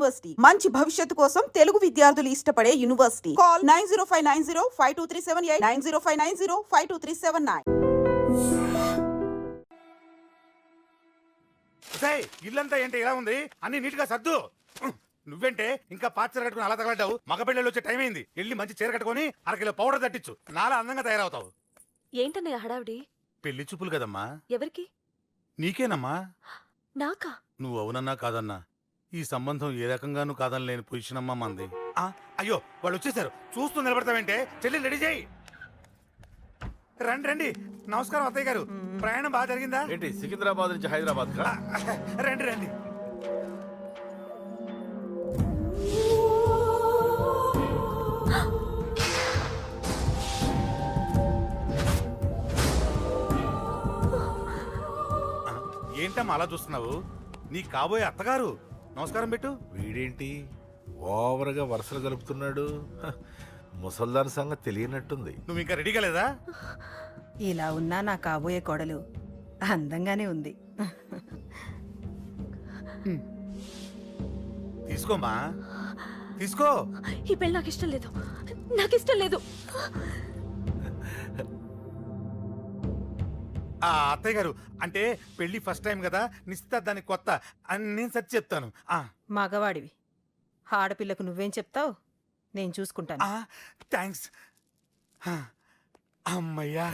University మంచి భవిష్యత్తు కోసం తెలుగు విద్యార్థులు ఇష్టపడే యూనివర్సిటీ. కాల్ 9059052378 9059052379. ఇల్లంతా ఏంటి ఇలా ఉంది? అన్ని నీట్ గా సర్దు. నువ్వేంటే ఇంకా పాత చీర కట్టుకుని అలా తగలడ్డావు? మగ పిల్లలు వచ్చే టైం అయింది. వెళ్ళి మంచి చీర కట్టుకుని అరకిలో పౌడర్ తట్టించు. నాలా అందంగా తయారవుతావు. ఏంటన్నయ్య హడావిడి? పెళ్లి చూపులు కదమ్మా. ఎవరికి? నీకేనమ్మా. నాకా? నువ్వు అవునన్నా కాదన్నా ఈ సంబంధం ఏ రకంగానూ కాదని లేని పొజిషన్ అమ్మా మంది. అయ్యో వాళ్ళు వచ్చేసారు. చూస్తూ నిలబడతావేంటే? చెల్లి రెడీ చేయి. రండి రండి. నమస్కారం అత్తయ్య గారు. ప్రయాణం బాగా జరిగిందా? ఏంటి సికింద్రాబాద్ నుంచి హైదరాబాద్ కా? రండి రండి. ఏంటమ్మా అలా చూస్తున్నావు? నీ కాబోయే అత్తగారు. నమస్కారం పెట్టు. వీడేంటి ఓవర్గా వరుసలు కలుపుతున్నాడు? ముసల్దాన్ సంగతి తెలియనట్టుంది. నువ్వు ఇంకా రెడీ కాలేదా? ఇలా ఉన్నా నా కాబోయే కోడలు అందంగానే ఉంది. తీసుకోమ్మా తీసుకో. ఈ పెళ్ళి నాకు ఇష్టం లేదు. నాకు ఇష్టం లేదు. అత్తయ్య గారు అంటే పెళ్లి ఫస్ట్ టైం కదా, నిశ్చితార్థానికి కొత్త అని నేను సరి చెప్తాను. మగవాడివి ఆడపిల్లకు నువ్వేం చెప్తావు? నేను చూసుకుంటాను. థ్యాంక్స్. అమ్మయ్యా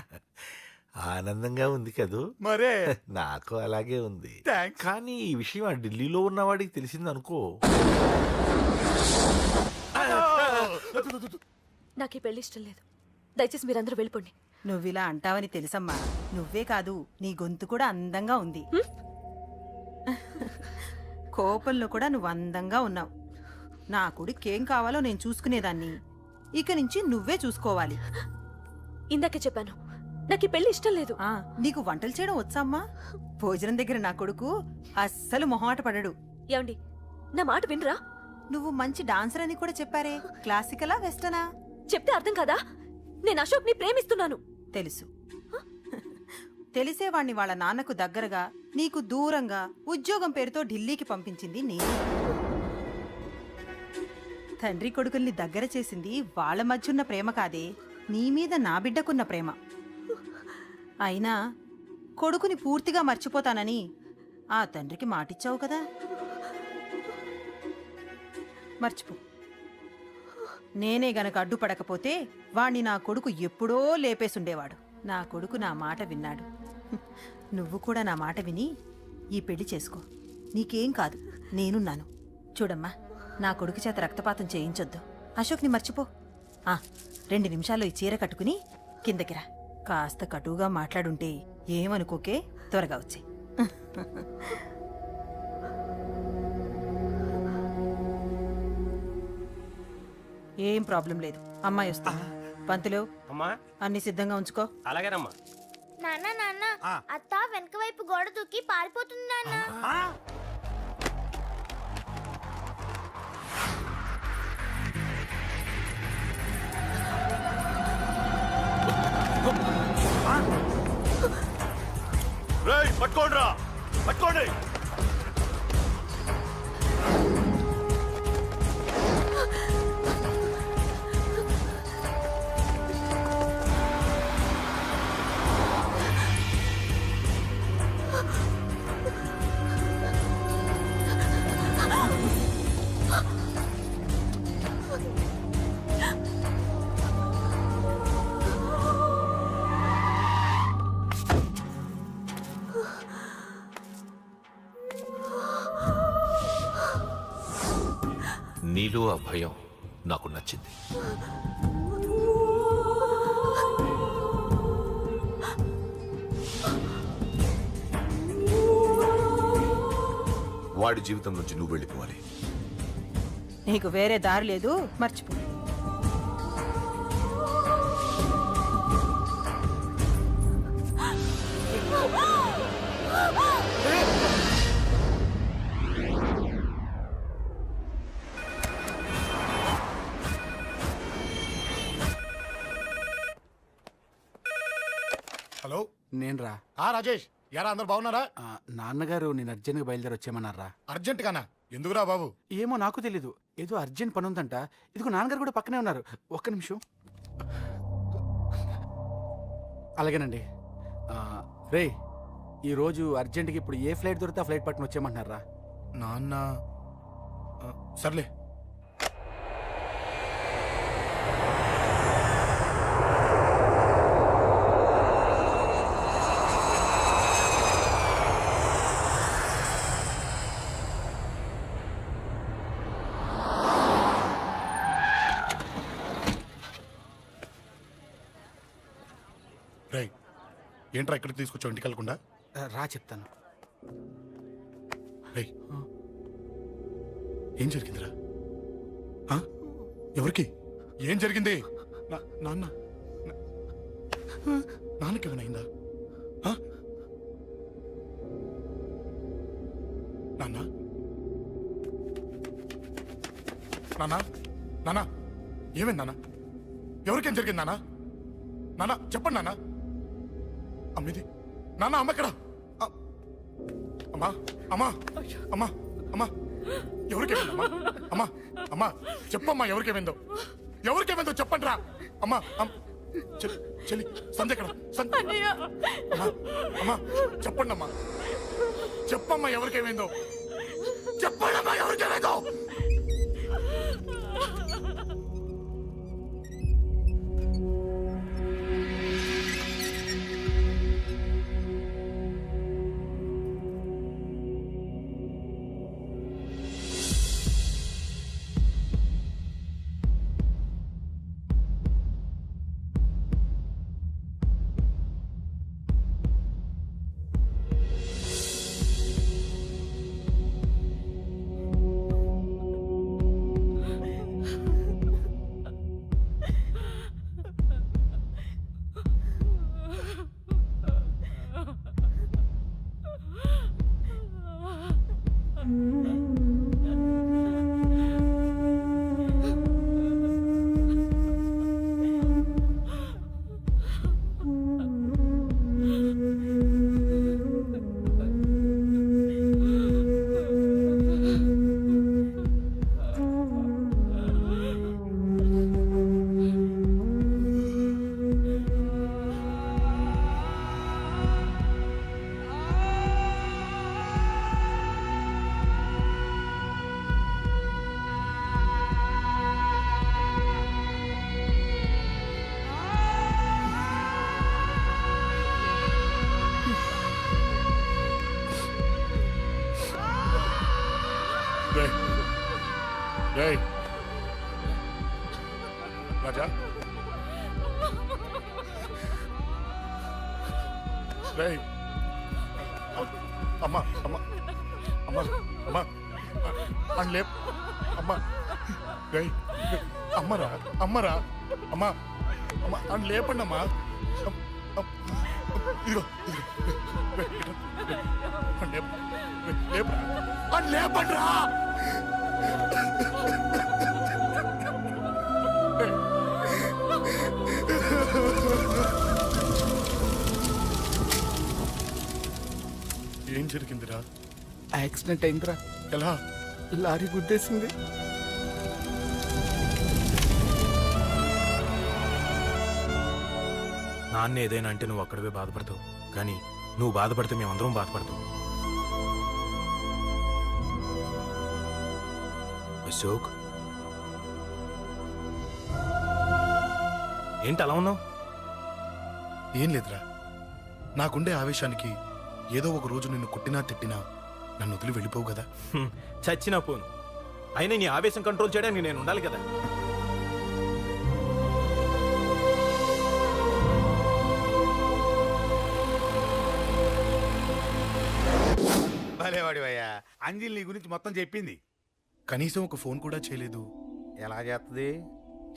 ఆనందంగా ఉంది కదూ? మరే నాకు అలాగే ఉంది. థ్యాంక్స్. కానీ ఈ విషయం ఆ ఢిల్లీలో ఉన్నవాడికి తెలిసింది అనుకో. నాకు ఈ పెళ్లి ఇష్టం లేదు. దయచేసి మీరందరూ వెళ్ళిపోండి. నువ్విలా అంటావని తెలుసమ్మా. నువ్వే కాదు, నీ గొంతు కూడా అందంగా ఉంది. కోపంలో కూడా నువ్వు అందంగా ఉన్నావు. నా కొడుకేం కావాలో నేను చూసుకునేదాన్ని. ఇక నుంచి నువ్వే చూసుకోవాలి. ఇందాకే చెప్పాను, నాకు ఈ పెళ్లి ఇష్టం లేదు. నీకు వంటలు చేయడం వచ్చామ్మా? భోజనం దగ్గర నా కొడుకు అస్సలు మొహమాట పడడు. ఏమండి, నా మాట వినరా? నువ్వు మంచి డాన్సర్ అని కూడా చెప్పారే. క్లాసికలా వెస్టర్నా? చెప్తే అర్థం కాదా? నేను అశోక్ ని ప్రేమిస్తున్నాను. తెలుసు. తెలిసేవాణ్ణి వాళ్ళ నాన్నకు దగ్గరగా, నీకు దూరంగా ఉద్యోగం పేరుతో ఢిల్లీకి పంపించింది నేను. తండ్రి కొడుకుల్ని దగ్గర చేసింది వాళ్ళ మధ్యున్న ప్రేమ కాదే, నీ మీద నా బిడ్డకున్న ప్రేమ. అయినా కొడుకుని పూర్తిగా మర్చిపోతానని ఆ తండ్రికి మాటిచ్చావు కదా. మర్చిపో. నేనే గనక అడ్డుపడకపోతే వాణ్ణి నా కొడుకు ఎప్పుడో లేపేసుండేవాడు. నా కొడుకు నా మాట విన్నాడు. నువ్వు కూడా నా మాట విని ఈ పెళ్లి చేసుకో. నీకేం కాదు, నేనున్నాను. చూడమ్మా, నా కొడుకు చేత రక్తపాతం చేయించొద్దు. అశోక్ని మర్చిపో. 2 నిమిషాల్లో ఈ చీర కట్టుకుని కిందకిరా. కాస్త కటువుగా మాట్లాడుంటే ఏమనుకోకే, త్వరగా వచ్చే. ఏం ప్రాబ్లం లేదు. అమ్మాయి వస్తా. పంతులు, అన్ని సిద్ధంగా ఉంచుకో. అలాగేనమ్మా. నాన్న నాన్న, అత్త వెనక వైపు గోడ దూకి పారిపోతుంది నాన్న. పట్టుకోండిరా, పట్టుకోండి. నీలో ఆ భయం నాకు నచ్చింది. వాడి జీవితం నుంచి నువ్వు వెళ్ళిపోవాలి. నీకు వేరే దారి లేదు, మర్చిపో. హలో, నేను రా. రాజేష్, యారా అందరు బాగున్నారా? నాన్నగారు నేను అర్జెంట్గా బయలుదేరి వచ్చేయమన్నారా? అర్జెంట్ గానా? ఎందుకురా బాబు? ఏమో నాకు తెలీదు, ఏదో అర్జెంట్ పని ఉందంట. ఇదిగో నాన్నగారు కూడా పక్కనే ఉన్నారు. ఒక్క నిమిషం. అలాగేనండి. రే, ఈరోజు అర్జెంట్కి ఇప్పుడు ఏ ఫ్లైట్ దొరికితే ఆ ఫ్లైట్ పట్టుకుని వచ్చేయమంటున్నారా? నాన్న సర్లే. రై, ఏంట్రా ఇక్కడికి తీసుకొచ్చావు ఇంటికి వెళ్ళకుండా? రా చెప్తాను. రై, ఏం జరిగిందిరా? ఆ? ఎవరికి ఏం జరిగింది? నాన్న నాన్నకి ఏమైనా అయిందా? ఆ? నాన్న నాన్న నాన్న ఏమైంది నాన్న? ఎవరికేం జరిగింది నాన్న? నాన్న చెప్పండి నాన్న. అమ్మిది నాన్న, అమ్మ ఎక్కడ? అమ్మా అమ్మా అమ్మా అమ్మా ఎవరికేమైందమ్మా? అమ్మా అమ్మా చెప్పమ్మా, ఎవరికేమైందో? ఎవరికేమైందో చెప్పండి రా. అమ్మా చెల్లి సంధ్య ఎక్కడ? అమ్మా అమ్మా చెప్పండి అమ్మా, చెప్పమ్మా ఎవరికేమైందో? చెప్పండి అమ్మా ఎవరికేమైందో? రేయ్ రాజా, రేయ్ అమ్మా అమ్మా అమ్మా అమ్మా అని లేప్ అమ్మా. రేయ్ అమ్మరా అమ్మరా అమ్మా అమ్మా అని లేపండి అమ్మా. ఇదిగో అని లేపండి రా. ఏం జరిగిందిరా? యాక్సిడెంట్ అయిందిరా. ఎలా? లారీ గుద్దేసింది. నాన్న ఏదైనా అంటే నువ్వు అక్కడవే బాధపడతావు, కానీ నువ్వు బాధపడితే మేమందరం బాధపడతాం. అశోక్, ఏంటి అలా ఉన్నావు? ఏం లేదురా, నాకుండే ఆవేశానికి ఏదో ఒక రోజు నిన్ను కొట్టినా తిట్టినా నన్ను వదిలి వెళ్ళిపోవు కదా. చచ్చినా పోను, అయినా నీ ఆవేశం కంట్రోల్ చేయడానికి నేను ఉండాలి కదా. భలేవాడివయ్యా, అంజలి నీ గురించి మొత్తం చెప్పింది. కనీసం ఒక ఫోన్ కూడా చేయలేదు. ఎలా చేస్తుంది?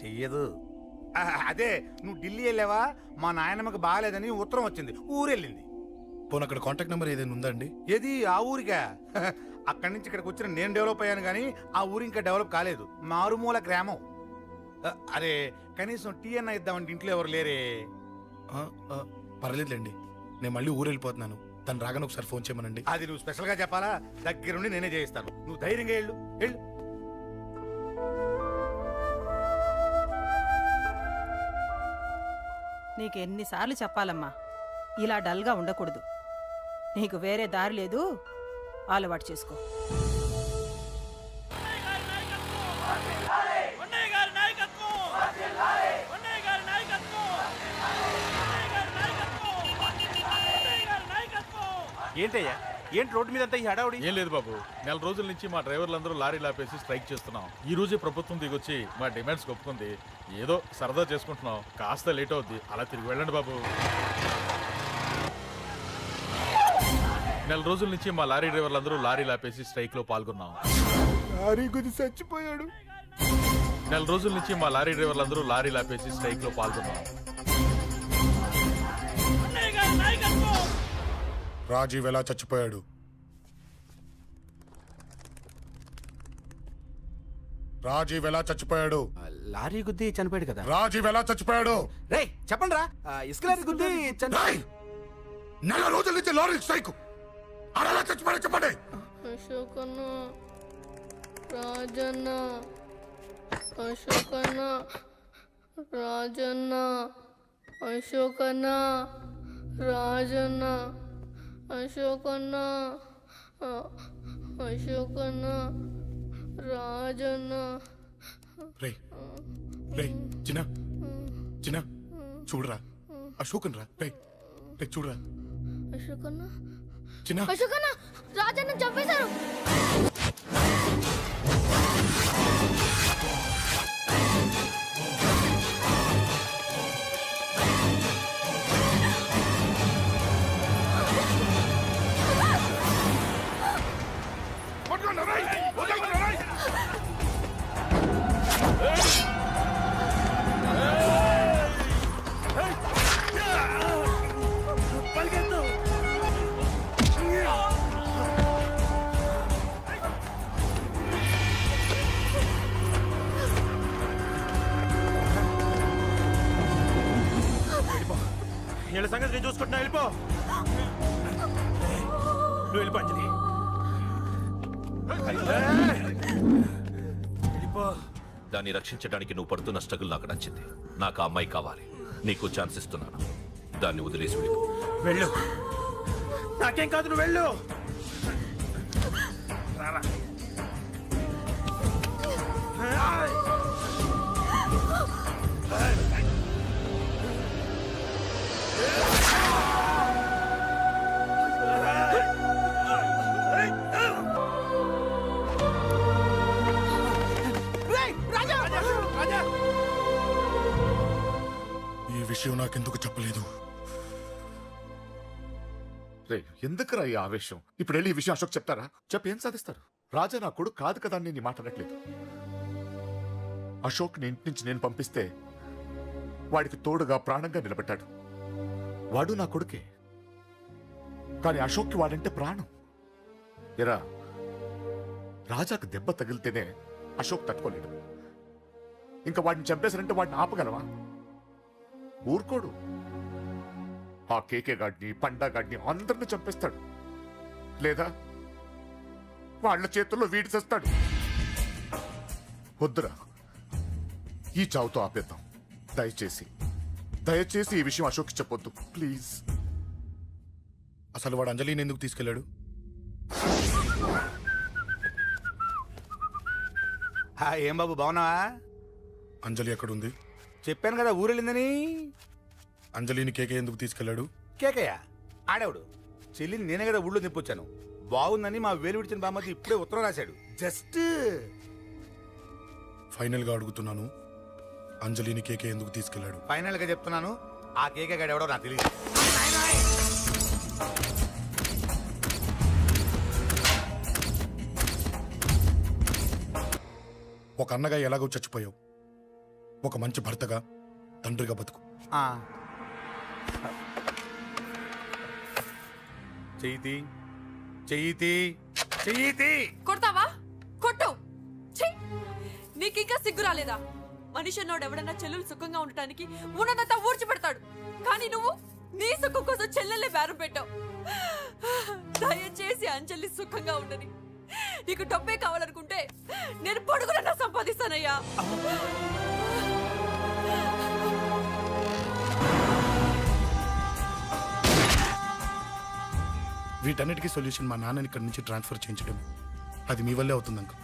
చెయ్యదు. అదే నువ్వు ఢిల్లీ వెళ్ళావా, మా నాయనమ్మకి బాగాలేదని ఉత్తరం వచ్చింది, ఊరెళ్ళింది. పోనీ అక్కడ కాంటాక్ట్ నెంబర్ ఏదైనా ఉందా అండి? ఏది? ఆ ఊరికా? అక్కడి నుంచి ఇక్కడికి వచ్చిన నేను డెవలప్ అయ్యాను కానీ ఆ ఊరు ఇంకా డెవలప్ కాలేదు, మారుమూల గ్రామం. అరే కనీసం టీ అన్న ఇద్దామంటే ఇంట్లో ఎవరు లేరే. పర్లేదులేండి, నేను మళ్ళీ ఊరు వెళ్ళిపోతున్నాను, తను రాగానే ఒకసారి ఫోన్ చేయమనండి. అది నువ్వు స్పెషల్ గా చెప్పాలా? దగ్గరుండి నేనే చేయిస్తాను. నువ్వు ధైర్యంగా వెళ్ళు వెళ్ళు. నీకు ఎన్నిసార్లు చెప్పాలమ్మా, ఇలా డల్గా ఉండకూడదు. నీకు వేరే దారి లేదు, అలవాటు చేసుకో. ఏంటయ్యా, ఏంటి రోడ్డు మీద అంతా ఈ హడావుడి? ఏం లేదు బాబు, నెల రోజుల నుంచి మా డ్రైవర్లందరూ లారీలు ఆపేసి స్ట్రైక్ చేస్తున్నాం. ఈ రోజే ప్రభుత్వం దిగొచ్చి మా డిమాండ్స్ ఒప్పుకుంది. ఏదో సరదా చేసుకుంటున్నాం, కాస్త లేట్ అవుద్ది, అలా తిరిగి వెళ్ళండి బాబు. నెల రోజుల నుంచి మా లారీ డ్రైవర్లందరూ లారీలు ఆపేసి స్ట్రైక్ లో పాల్గొన్నాం. లారీ గుద్ది చచ్చిపోయాడు. నెల రోజుల నుంచి మా లారీ డ్రైవర్లందరూ లారీలు ఆపేసి స్ట్రైక్ లో పాల్గొన్నాం. రాజీవ్ ఎలా చచ్చిపోయాడు? రాజీవ్ ఎలా చచ్చిపోయాడు? లారీ గుద్ది చనిపోయాడు కదా. రాజీవ్ ఎలా చచ్చిపోయాడు? రే చెప్పండి రా, ఇసుక లారీ గుద్ది రేయ్! నెల రోజుల నుంచి లారీ స్ట్రైక్, అలా చచ్చిపోయాడు చెప్పండి. అశోకన్న, రాజన్న, అశోకన్న, రాజన్న, అశోకన్న, రాజన్న, అశోకన్న, అశోకన్న, రాజన్న. రే రే చిన్న చిన్న చూడరా, అశోకన్ రా. రే రే చూడరా అశోకన్న, చిన్న. అశోకన్న, రాజన్న చంపేశారు. వీళ్ళ సంగతి నేను చూసుకుంటున్నా, వెళ్ళిపో. నువ్వు వెళ్ళిపో అంజలి. వెళ్ళిపో. దాన్ని రక్షించడానికి నువ్వు పడుతున్న స్ట్రగుల్ నాకు నచ్చింది. నాకు ఆ అమ్మాయి కావాలి. నీకు ఛాన్స్ ఇస్తున్నాను. దాన్ని వదిలేసి వెళ్ళిపో. వెళ్ళు. నాకేం కాదు, నువ్వు వెళ్ళు. రారా. ఈ విషయం నాకెందుకు చెప్పలేదు? రే ఎందుకురా ఈ ఆవేశం? ఇప్పుడు వెళ్ళి ఈ విషయం అశోక్ చెప్తారా? చెప్పి ఏం సాధిస్తారు? రాజా నా కొడుకు కాదు కదా అని నేను మాట్లాడట్లేదు. అశోక్ ని ఇంటి నుంచి నేను పంపిస్తే వాడికి తోడుగా ప్రాణంగా నిలబెట్టాడు. వాడు నా కొడుకే, కానీ అశోక్కి వాడంటే ప్రాణం. ఎరా, రాజాకు దెబ్బ తగిలితేనే అశోక్ తట్టుకోలేడు. ఇంకా వాడిని చంపేశారంటే వాడిని ఆపగలవా? ఊరుకోడు. ఆ కేకే గాడిని, పండా గాడిని అందరిని చంపేస్తాడు. లేదా వాళ్ళ చేతుల్లో వీడి చేస్తాడు. వద్దురా, ఈ చావుతో ఆపేద్దాం. దయచేసి దయచేసి ఈ విషయం అశోక్ చెప్పొద్దు ప్లీజ్. అసలు వాడు అంజలిని ఎందుకు తీసుకెళ్ళాడు? ఏం బాబు బాగున్నావా? అంజలి ఎక్కడుంది? చెప్పాను కదా ఊరెళ్ళిందని. అంజలిని కేకే ఎందుకు తీసుకెళ్ళాడు? కేకయ్య ఆడేవాడు. చెల్లిని నేనే కదా ఊళ్ళో నిప్పొచ్చాను. బాగుందని మా వేలు విడిచిన బామ్మకి ఇప్పుడే ఉత్తరం రాశాడు. జస్ట్ ఫైనల్ గా అడుగుతున్నాను, అంజలిని కేకే ఎందుకు తీసుకెళ్ళాడు? ఫైనల్ గా చెప్తున్నాను, ఆ కేకే గాడు ఎవడో నాకు తెలియదు. ఒక అన్నగా ఎలాగో చచ్చిపోయావు, ఒక మంచి భర్తగా, తండ్రిగా బతుకు. చెయ్యితి చెయ్యితి చెయ్యితి. కొడతావా? కొట్టు. ఛీ! నీకింకా సిగ్గు రాలేదా? మనిషి అన్నోడు ఎవడన్నా చెల్లెలు సుఖంగా ఉండటానికి ఉన్నదంతా ఊడ్చి పెడతాడు. కానీ నువ్వు నీ సుఖం కోసం చెల్లెల్ని బేరం పెట్టావు. దయచేసి అంజలి సుఖంగా ఉండని. నీకు డబ్బే కావాలనుకుంటే నేను పొడుగునన్నా సంపాదిస్తానయ్యా. వీటన్నిటికీ సొల్యూషన్ మా నాన్నని ఇక్కడి నుంచి ట్రాన్స్ఫర్ చేయించడం. అది మీ వల్లే అవుతుంది అంకుల్.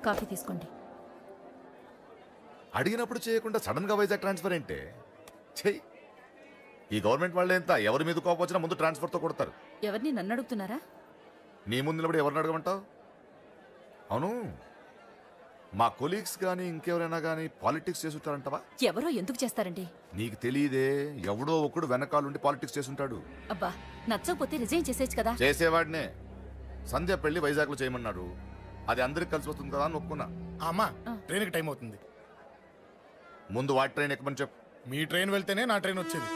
కాఫీ తీసుకోండి. అడిగినప్పుడు చేయకుండా సడన్ గా వైజాగ్ ట్రాన్స్ఫర్ ఏంటే? చెయ్యి. ఈ గవర్నమెంట్ వాళ్ళే ఎంత, ఎవరి మీద కోపం వచ్చినా ముందు ట్రాన్స్ఫర్ తో కొడతారు. ఎవరిని నన్ను అడుగుతున్నారా? నీ ముందు నిలబడి ఎవరిని అడగమంటావు? అవును, మా కొలీగ్స్ కానీ ఇంకెవరైనా కానీ పాలిటిక్స్ చేస్తుంటారంటవా? ఎవరో ఎందుకు చేస్తారండి? నీకు తెలియదే, ఎవడో ఒకడు వెనకాలండి పాలిటిక్స్ చేస్తుంటాడు. అబ్బా, నచ్చకపోతే రిజైన్ చేసేయచ్చు కదా. చేసేవాడినే. సంధ్య పెళ్లి వైజాగ్ లో చేయమన్నాడు. అది అందరికి కలిసి వస్తుంది కదా అని ఒప్పుకున్నా. అమ్మా, ట్రైన్కి టైం అవుతుంది. ముందు వాటి ట్రైన్ ఎక్కమని చెప్పు. మీ ట్రైన్ వెళ్తేనే నా ట్రైన్ వచ్చేది.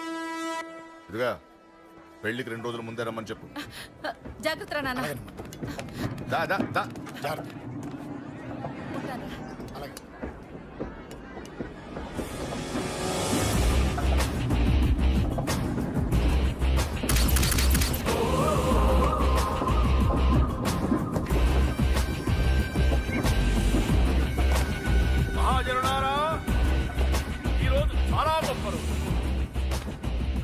ఇదిగా పెళ్లికి 2 రోజుల ముందే రమ్మని చెప్పు. జాగ్రత్త రా నాన్న. దా దా దా. జాగ్రత్త. అలాగే. మహాజనులారా, ఈరోజు చాలా గొప్ప రోజు.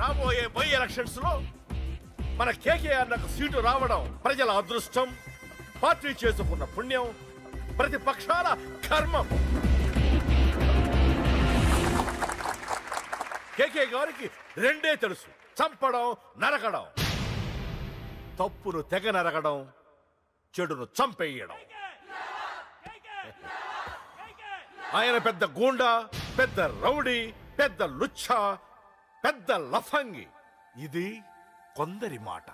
రాబోయే బై ఎలక్షన్స్ లో మన కేకేఆర్ నాకు సీటు రావడం ప్రజల అదృష్టం, పార్టీ చేసుకున్న పుణ్యం, ప్రతిపక్షాల కర్మం. కేకే గారికి రెండే తెలుసు: చంపడం, నరకడం. తప్పును తెగ నరకడం, చెడును చంపేయడం. ఆయన పెద్ద గూండా, పెద్ద రౌడీ, పెద్ద లుచ్చా, పెద్ద లఫంగి. ఇది కొందరి మాట.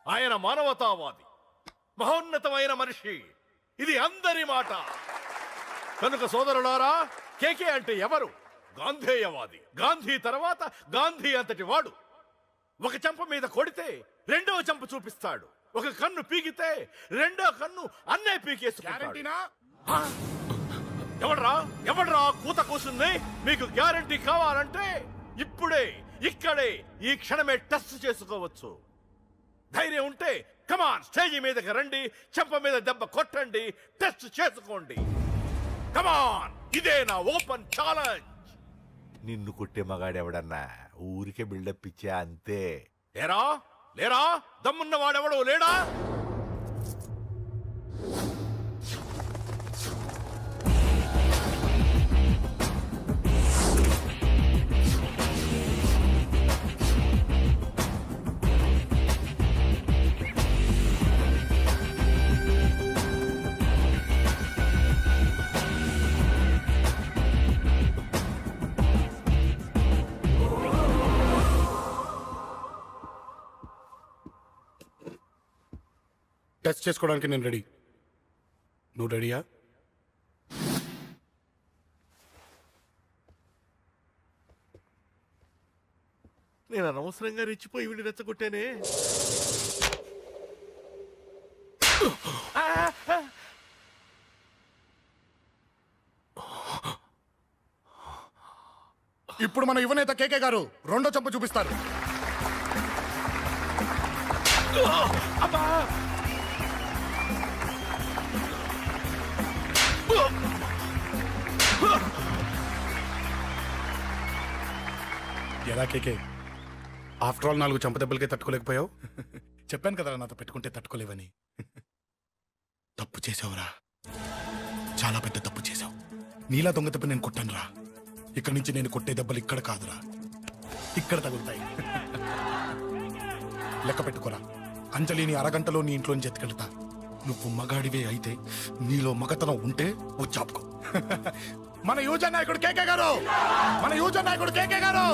ఆయన మానవతావాది, మహోన్నతమైన మనిషి. ఇది అందరి మాట. కనుక సోదరులారా, కేకే అంటే ఎవరు? గాంధేయవాది. గాంధీ తర్వాత గాంధీ అంతటి వాడు. ఒక చెంప మీద కొడితే రెండో చెంప చూపిస్తాడు. ఒక కన్ను పీకితే రెండో కన్ను అన్నే పీకేసుకుంటాడు. ఎవడ్రా కూత కూసుంది? మీకు గ్యారంటీ కావాలంటే ఇప్పుడే, ఇక్కడే, ఈ క్షణమే టెస్ట్ చేసుకోవచ్చు. ధైర్యం ఉంటే కమాన్, స్టేజీ మీదకి రండి, చెంప మీద దెబ్బ కొట్టండి, టెస్ట్ చేసుకోండి. కమాన్, ఇదే నా ఓపెన్ ఛాలెంజ్. నిన్ను కొట్టే మగాడెవడన్నా ఊరికే బిల్డప్ ఇచ్చా అంతే. లేరా దమ్మున్న వాడెవడో లేడా? టెస్ట్ చేసుకోవడానికి నేను రెడీ. నువ్వు రెడీయా? నేను అనవసరంగా రెచ్చిపోయి వీడిని రెచ్చగొట్టానే. ఇప్పుడు మన యువనేత కేకే గారు రెండో చెంప చూపిస్తారు. ఎలా కేకే, ఆఫ్టర్ ఆల్ 4 చంపదెబ్బలకే తట్టుకోలేకపోయావు? చెప్పాను కదా నాతో పెట్టుకుంటే తట్టుకోలేవని. తప్పు చేసావురా, చాలా పెద్ద తప్పు చేసావు. నీలా దొంగ తప్ప నేను కొట్టాను రా. ఇక్కడి నుంచి నేను కొట్టే దెబ్బలు ఇక్కడ కాదురా, ఇక్కడ తగులుతాయి. లెక్క పెట్టుకోరా, అంజలిని అరగంటలో నీ ఇంట్లోంచి ఎత్తుకెళ్తా. నువ్వు మగాడివే అయితే, నీలో మగతనం ఉంటే వచ్చాపుకో. మన యువజన నాయకుడు కేకే గారు, మన యువజన నాయకుడు కేకే గారు.